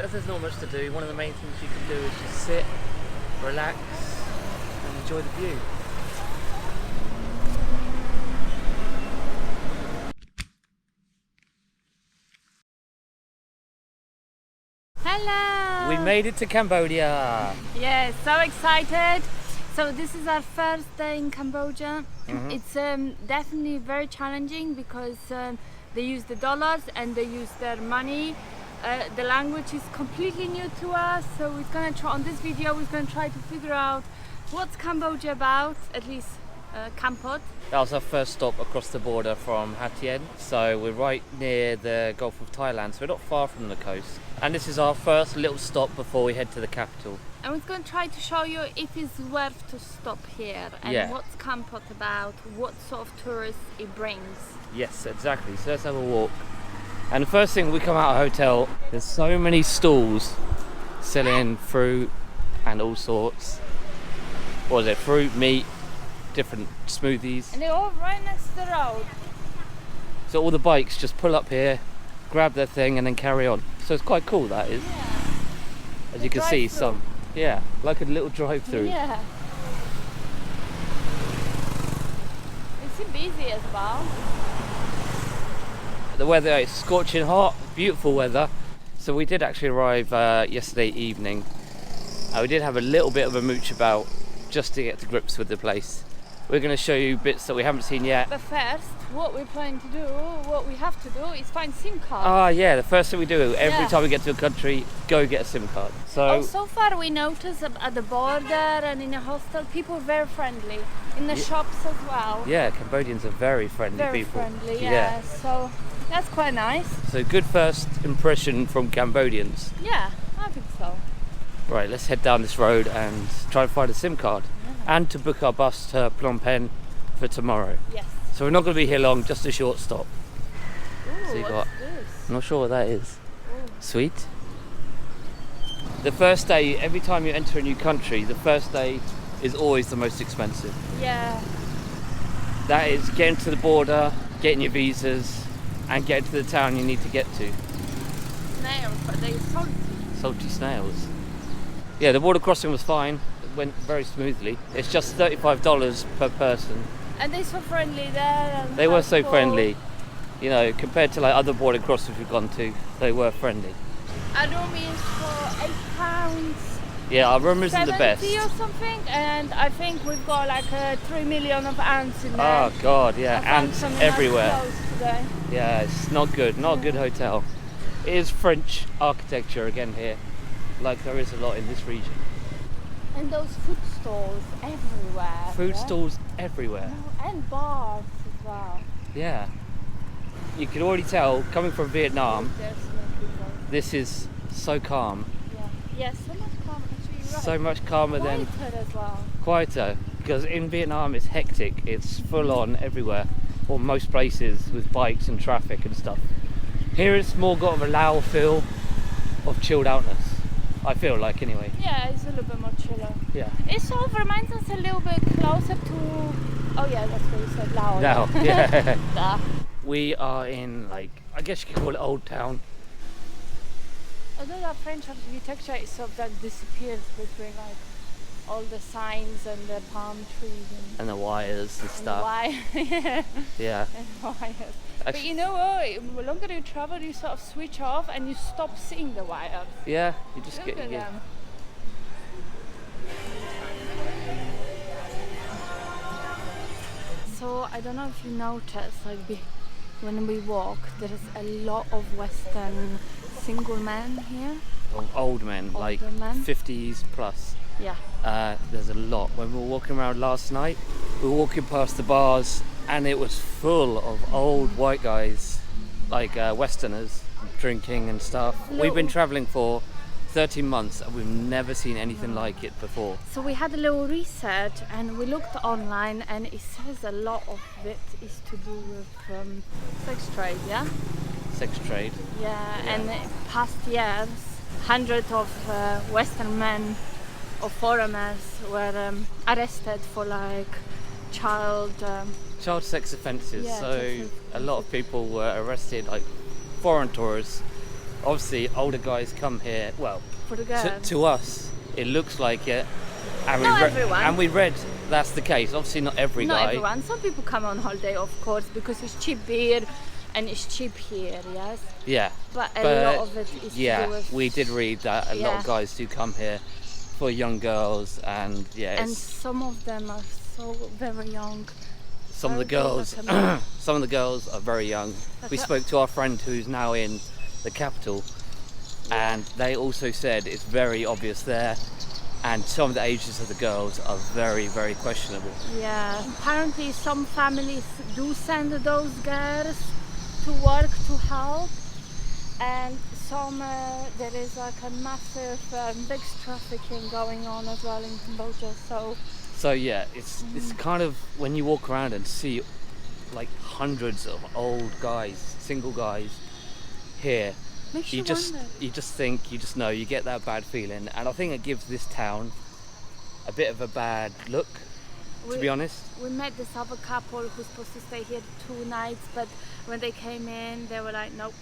as there's not much to do, one of the main things you can do is just sit, relax, and enjoy the view. Hello! We made it to Cambodia! Yeah, so excited! So this is our first day in Cambodia. It's definitely very challenging because they use the dollars and they use their money. The language is completely new to us, so we're gonna try on this video. We're gonna try to figure out what's Cambodia about, at least Kampot. That was our first stop across the border from Ha Tien. So we're right near the Gulf of Thailand, so we're not far from the coast. And this is our first little stop before we head to the capital. And we're going to try to show you if it's worth to stop here and what's Kampot about, what sort of tourists it brings. Yes, exactly. So let's have a walk. And the first thing we come out of the hotel, there's so many stalls selling fruit and all sorts. What is it? Fruit, meat, different smoothies. And they're all right next to the road. So all the bikes just pull up here, grab their thing and then carry on. So it's quite cool, that is. Yeah. As you can see, some, like a little drive-through. Yeah. It's busy as well. The weather is scorching hot, beautiful weather. So we did actually arrive yesterday evening. We did have a little bit of a mooch about just to get to grips with the place. We're going to show you bits that we haven't seen yet. But first, what we're planning to do, what we have to do is find SIM cards. The first thing we do every time we get to a country, go get a SIM card. So far we noticed at the border and in a hostel, people are very friendly. In the shops as well. Yeah, Cambodians are very friendly people. Very friendly, yeah. So that's quite nice. So good first impression from Cambodians. Yeah, I think so. Right, let's head down this road and try and find a SIM card. And to book our bus to Phnom Penh for tomorrow. Yes. So we're not going to be here long, just a short stop. Ooh, so what's this? I'm not sure what that is. Ooh. Sweet. The first day, every time you enter a new country, the first day is always the most expensive. Yeah. That is getting to the border, getting your visas, and getting to the town you need to get to. Snails, but they're salty. Salty snails. Yeah, the border crossing was fine. It went very smoothly. It's just $35 per person. And they're so friendly there. And they were so friendly. You know, compared to like other border crossings we've gone to, they were friendly. Our room is for £8. Yeah, our room isn't the best. or something, and I think we've got like 3 million of ants in there. Oh God, yeah, ants everywhere. Today. Yeah, it's not good, not a good hotel. It is French architecture again here, like there is a lot in this region. And those food stalls everywhere. Food stalls everywhere. And bars as well. Yeah. You can already tell, coming from Vietnam, There's no people. this is so calm. Yeah, so much calmer, actually, you're right. So much calmer than... Quieter as well. Quieter, because in Vietnam it's hectic, it's full on everywhere, or most places with bikes and traffic and stuff. Here it's more got a Lao feel of chilled outness, I feel like anyway. Yeah, it's a little bit more chiller. Yeah. It sort of reminds us a little bit closer to... Oh yeah, that's what you said, Lao. Lao, yeah. Da. We are in, like, I guess you could call it Old Town. Although that French architecture is sort of that disappears between like all the signs and the palm trees and the wires and stuff. Yeah. And wires. But Actually, you know what? The longer you travel, you sort of switch off and you stop seeing the wires. yeah, you just Look get... at Yeah. them. So I don't know if you noticed, like when we walk, there is a lot of Western single men here. Old men, like men. 50s plus. Yeah. There's a lot. When we were walking around last night, we were walking past the bars and it was full of old white guys, like Westerners, drinking and stuff. We've been traveling for 13 months and we've never seen anything like it before. So we had a little research and we looked online and it says a lot of it is to do with sex trade, yeah? Sex trade. Yeah, and past years, hundreds of Western men or foreigners were arrested for like child sex offences. Yeah, so a lot of people were arrested, like foreign tourists, obviously older guys come here. Well, For the girls. to us, it looks like it. And Not everyone. And we read that's the case. Obviously, not every Not guy. everyone. Some people come on holiday, of course, because it's cheap beer and it's cheap here, yes? Yeah. But a lot of it is to do with... we did read that a lot Yeah. of guys do come here for young girls, and And some of them are so very young. some of the I would girls, recommend. some of the girls are very young. We Okay. spoke to our friend who's now in the capital, and they also said it's very obvious there, and some of the ages of the girls are very, very questionable. Yeah, apparently some families do send those girls to work to help, and some there is like a massive big trafficking going on as well in Cambodia. So yeah, it's kind of when you walk around and see like hundreds of old guys, single guys here, makes you you just wonder. know, you get that bad feeling, and I think it gives this town a bit of a bad look, to be honest. We met this other couple who's supposed to stay here 2 nights, but when they came in, they were like, nope.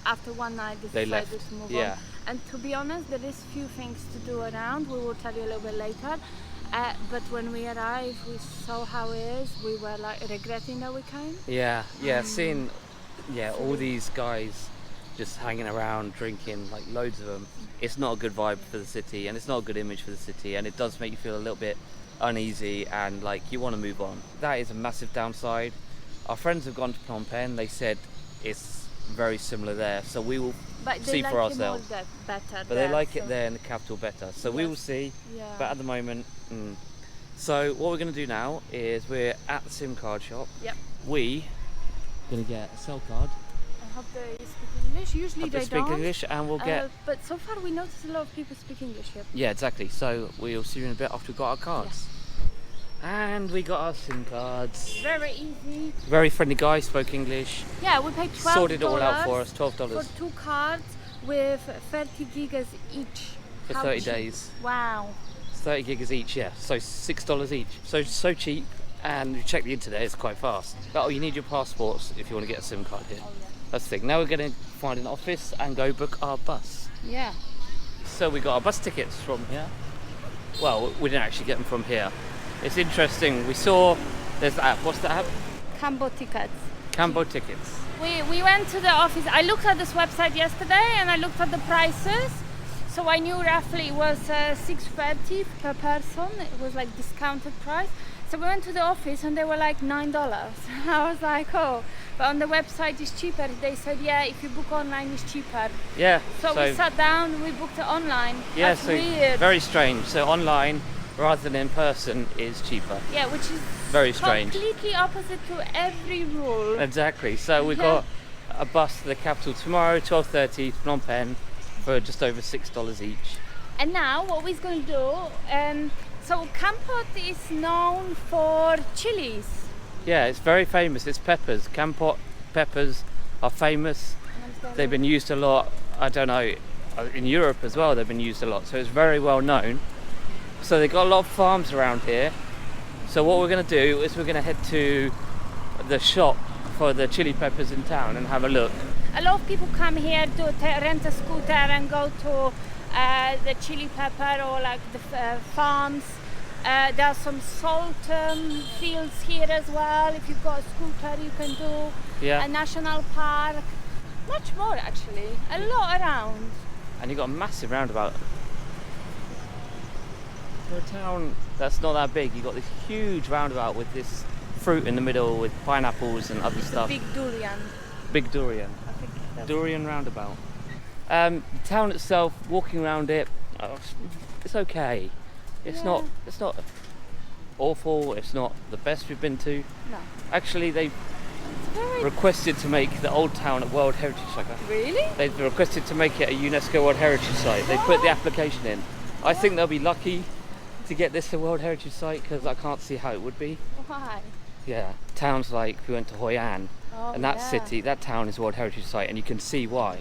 After one night, they They decided left. to move Yeah. on. And to be honest, there is few things to do around. We will tell you a little bit later. But when we arrived, we saw how it is. We were like regretting that we came. Yeah, seeing all these guys just hanging around drinking, like loads of them, it's not a good vibe for the city, and it's not a good image for the city, and it does make you feel a little bit uneasy, and like you want to move on. That is a massive downside. Our friends have gone to Phnom Penh. They said it's very similar there, so we will But see they like for it ourselves. more better. But there, they like so- it there in the capital better, so we Yes. will see. Yeah. But at the moment, So what we're going to do now is we're at the SIM card shop. Yep. We going to get a cell card. I hope they speak English. Usually Have they to speak don't. English, and we'll get. But so far we notice a lot of people speak English here. Yeah, exactly. So we'll see you in a bit after we've got our cards. And we got our SIM cards. Very easy. Very friendly guy, spoke English. Yeah, we paid $12 Sorted it all out for us, $12. for 2 cards with 30 gigas each. For How 30 cheap. days. Wow. 30 gigas each, yeah. So $6 each. So cheap. And you check the internet, it's quite fast. But you need your passports if you want to get a SIM card here. Oh, yeah. That's the thing. Now we're going to find an office and go book our bus. Yeah. So we got our bus tickets from here. Well, we didn't actually get them from here. It's interesting. We saw there's the app. What's the app? Kampot tickets. Kampot tickets. We went to the office. I looked at this website yesterday and I looked at the prices. So I knew roughly it was $6.30 per person. It was like discounted price. So we went to the office and they were like $9. I was like, oh, but on the website it's cheaper. They said, yeah, if you book online it's cheaper. Yeah. So we sat down, we booked it online. Yeah, That's so weird. very strange. So online rather than in person is cheaper. Yeah, which is Very strange. completely opposite to every rule. Exactly. So we Yeah. got a bus to the capital tomorrow, 12:30, Phnom Penh, for just over $6 each. And now what we're going to do, so Kampot is known for chilies. Yeah, it's very famous. It's peppers. Kampot peppers are famous. They've been used a lot. I don't know, in Europe as well. They've been used a lot. So it's very well known. So they've got a lot of farms around here. So what we're going to do is we're going to head to the shop for the chili peppers in town and have a look. A lot of people come here to rent a scooter and go to the chili pepper or like the farms. There are some salt fields here as well. If you've got a scooter, you can do Yeah. a national park. Much more actually, a lot around. And you've got a massive roundabout. For a town that's not that big, you've got this huge roundabout with this fruit in the middle with pineapples and other stuff. Big durian. Big durian. I think that's Durian roundabout. The town itself, walking around it, it's okay. It's Yeah. not awful. It's not the best we've been to. no. Actually, they Very requested to make the old town a World Heritage Site. really? They've requested to make it a UNESCO World Heritage Site. They put the application in. I think they'll be lucky to get this a World Heritage Site because I can't see how it would be. Why? Yeah, towns like we went to Hoi An, Oh, and that yeah. city, that town is a World Heritage Site, and you can see why.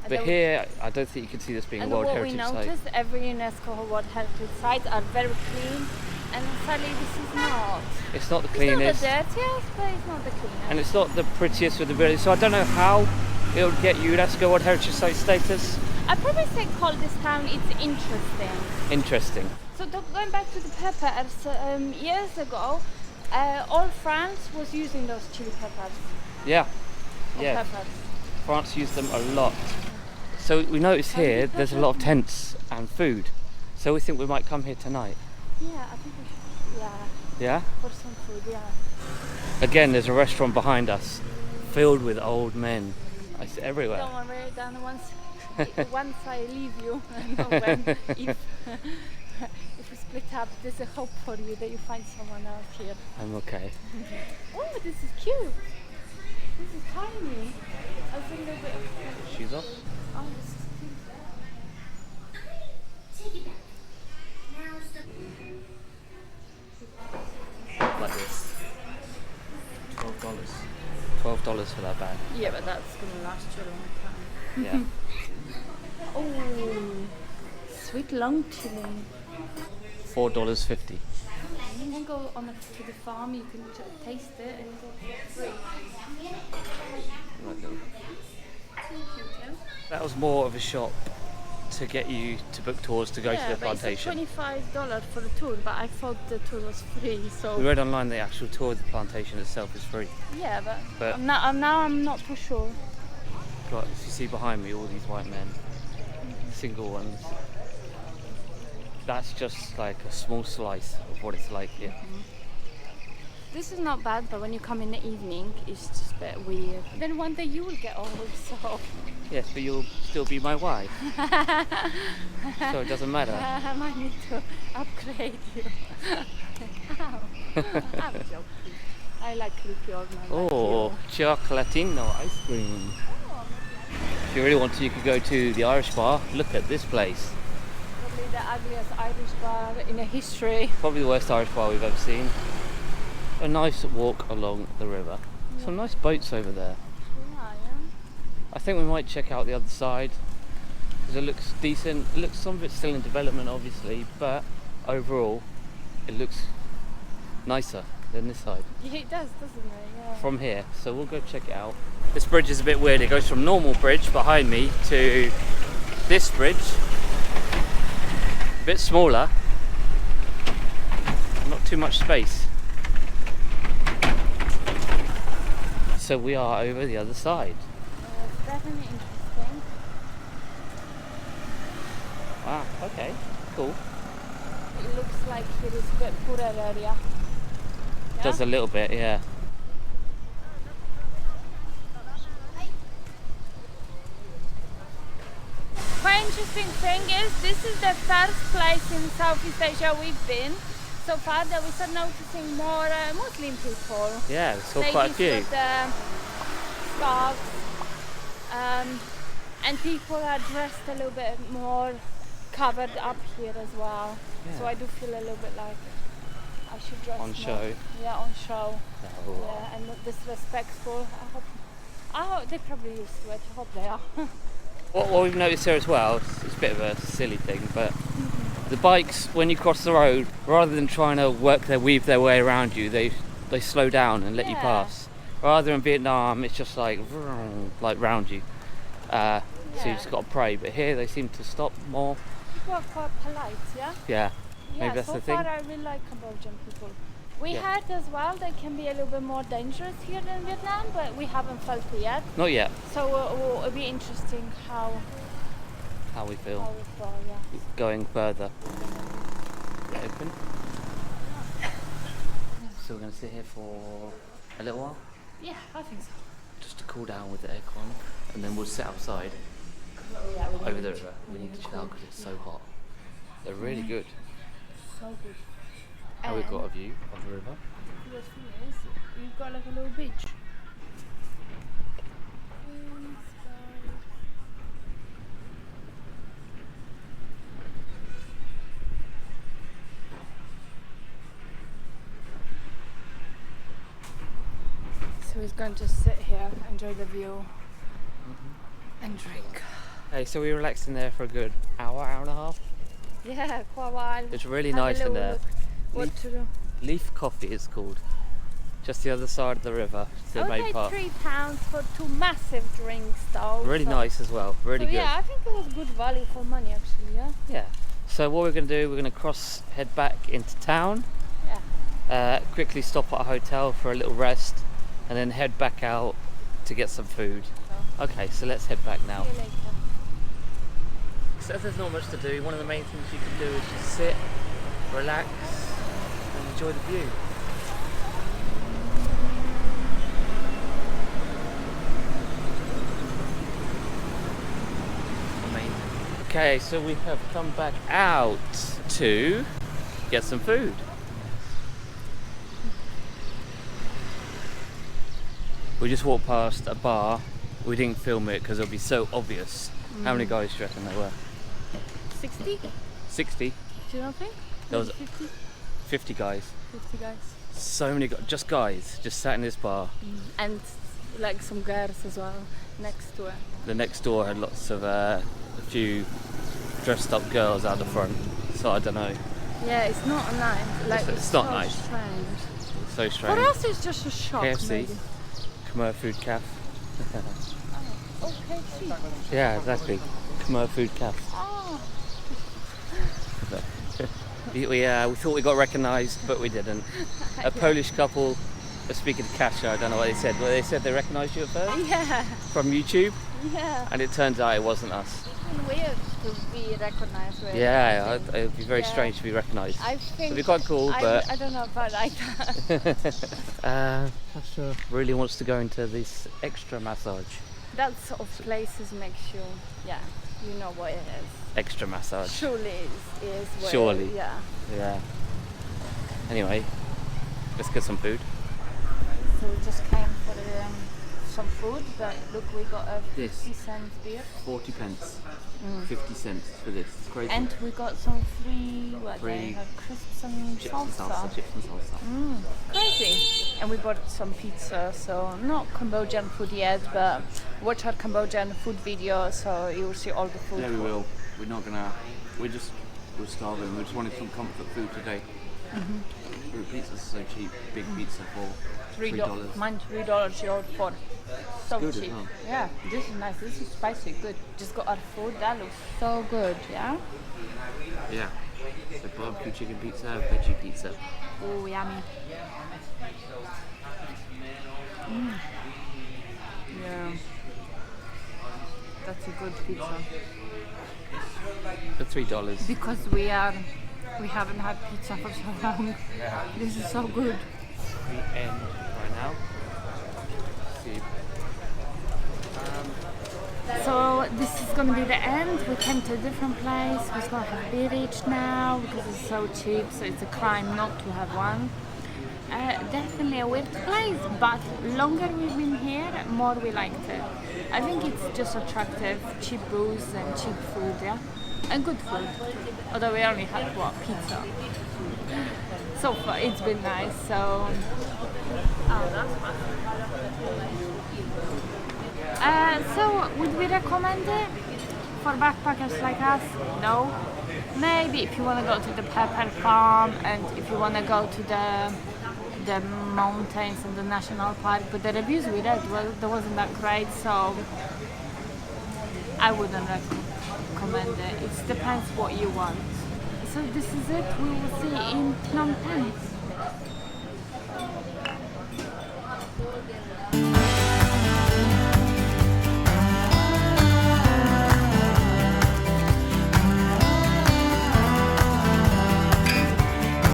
And But then- here, I don't think you can see this being And a World what we Heritage Site. noticed, every UNESCO World Heritage sites are very clean, and sadly this is not. It's not the It's cleanest, not the dirtiest, but it's not the cleanest. and it's not the prettiest with the buildings. So I don't know how it would get UNESCO World Heritage Site status? I probably say call this town it's interesting. Interesting. So going back to the peppers, years ago, all France was using those chili peppers. Yeah. Or Yeah. peppers. France used them a lot. So we notice here there's a lot of tents and food. So we think we might come here tonight. Yeah, I think we should. Yeah, Yeah? for some food. Yeah. Again, there's a restaurant behind us filled with old men. It's everywhere. Don't worry, Dan. Once I leave you, when if we split up, there's a hope for you that you find someone else here. I'm okay. Oh, this is cute. This is tiny. I was a little bit. Shoes off. Oh, this is cute. Like this. $12. $12 for that bag. Yeah, but that's gonna last you a long time. Yeah. Oh, sweet long chili. $4.50. You can go on to the farm. You can taste it and go free. Right, little. That was more of a shop to get you to book tours to go to the plantation. It's $25 for the tour, but I thought the tour was free. So We read online the actual tour of the plantation itself is free. yeah, But- I'm not for sure. But if you see behind me all these white men, single ones, that's just like a small slice of what it's like here. This is not bad, but when you come in the evening, it's just a bit weird. Then one day you will get old, so Yes, but you'll still be my wife. So it doesn't matter. I might need to upgrade you. Ow. I'm joking. I like creepy old men. Oh, Like chocolatino ice cream. If you really want to, you could go to the Irish bar. Look at this place. you. Probably the ugliest Irish bar in the history. Probably the worst Irish bar we've ever seen. A nice walk along the river. Some nice boats over there. Yeah. I think we might check out the other side because it looks decent. It looks, some of it's still in development, obviously, but overall, it looks nicer than this side Yeah, it does, doesn't it? Yeah. from here. So we'll go check it out. This bridge is a bit weird. It goes from normal bridge behind me to this bridge, a bit smaller, not too much space. So we are over the other side. It's definitely interesting. Ah, okay, cool. It looks like it is a bit poorer area. Yeah? Does a little bit, yeah. Quite interesting thing is this is the first place in Southeast Asia we've been so far that we start noticing more Muslim people. Yeah, we saw quite a few. Ladies with scarves, and people are dressed a little bit more covered up here as well. Yeah. So I do feel a little bit like I should dress On more. show. Yeah, on show. Oh. Yeah, and not disrespectful. I hope they're probably used to it. I hope they are. What we've noticed here as well, it's a bit of a silly thing, but the bikes, when you cross the road, rather than trying to weave their way around you, they slow down and let you Yeah. pass. Rather in Vietnam, it's just like round you. So you Yeah. just got to pray. But here they seem to stop more. People are quite polite, yeah? Yeah, Yeah, maybe that's so the thing. far I really like Cambodian people. We Yeah. heard as well they can be a little bit more dangerous here than Vietnam, but we haven't felt it yet. Not yet. So it'll be interesting how How we feel. we go, yeah. Going further. Open. So we're going to sit here for a little while, Yeah, I think so. just to cool down with the aircon, and then we'll sit outside Yeah, over the river. We need to chill out because it's so hot. They're really good. so good. And we've got a view of the river. The thing is, you've got like a little beach. So he's going to sit here, enjoy the view, and drink. Hey, so we relaxed in there for a good hour and a half. Yeah, quite a while. It's really Have a nice in little there. look what to do. Leaf coffee it's called. just the other side of the river, the main Okay, part. £3 for 2 massive drinks though. Really so- nice as well, really so good. Yeah, I think it was good value for money actually, yeah? Yeah. So what we're going to do, we're going to head back into town, Yeah. quickly stop at a hotel for a little rest, and then head back out to get some food. Okay, so let's head back now. See you later. So if there's not much to do, one of the main things you can do is just sit, relax, and enjoy the view. Amazing. Okay, so we have come back out to get some food. We just walked past a bar. We didn't film it because it'll be so obvious. How many guys do you reckon there were? 60? 60? Do you not think? There was 50? 50 guys. 50 guys. So many guys, just sat in this bar. And like some girls as well next to it. The next door had lots of a few dressed up girls out the front. So I don't know. Yeah, it's not nice. Like It's not so nice. Strange. So strange. For us, it's just a shock. KFC. Maybe. Khmer Food Cafe. Oh, KFC. Yeah, exactly. Khmer Food Cafe. Oh. We thought we got recognised, but we didn't. A Polish couple were speaking to Kasia. I don't know what they said. Well, they said they recognised you at first Yeah. from YouTube, Yeah. and it turns out it wasn't us. It's weird to be recognized. Really. Yeah, it would be very Yeah. strange to be recognised. I think It'd be quite cool, but I don't know about like that. Kasia really wants to go into this extra massage. That sort of places makes you, yeah, you know what it is. Extra massage. Surely is where, Surely. Yeah. Yeah. Anyway, let's get some food. So we just came for some food, but look, we got a This. 50-cent beer. 40 pence. 50 cents for this. It's crazy. And we got some free, they Free have crisps and chips and salsa. Chips and salsa. Crazy. And we bought some pizza, so not Cambodian food yet, but watch our Cambodian food video, so you will see all the food. Yeah, we will. We're not gonna. We're starving. We just wanted some comfort food today. Pizza's so cheap. Big pizza for $3. Mine $3 you ordered for. So good as cheap. well. Yeah, this is nice. This is spicy, good. Just got our food. That looks so good. Yeah. Yeah. So barbecue chicken pizza, veggie pizza. Oh, yummy. Yeah. That's a good pizza. For $3. Because we haven't had pizza for so long. Yeah. This is so good. We end right now. See. So this is gonna be the end. We came to a different place. We're gonna have beer each now because it's so cheap. So it's a crime not to have one. Definitely a weird place, but longer we've been here, more we liked it. I think it's just attractive, cheap booze and cheap food, yeah, and good food. Although we only had pizza. So far, it's been nice. So. Oh, that's fun. So would we recommend it for backpackers like us? No. Maybe if you want to go to the pepper farm and if you want to go to the mountains and the national park, but the reviews we read, well, there wasn't that great, so I wouldn't recommend it. It depends what you want. So this is it. We will see you in Phnom Penh.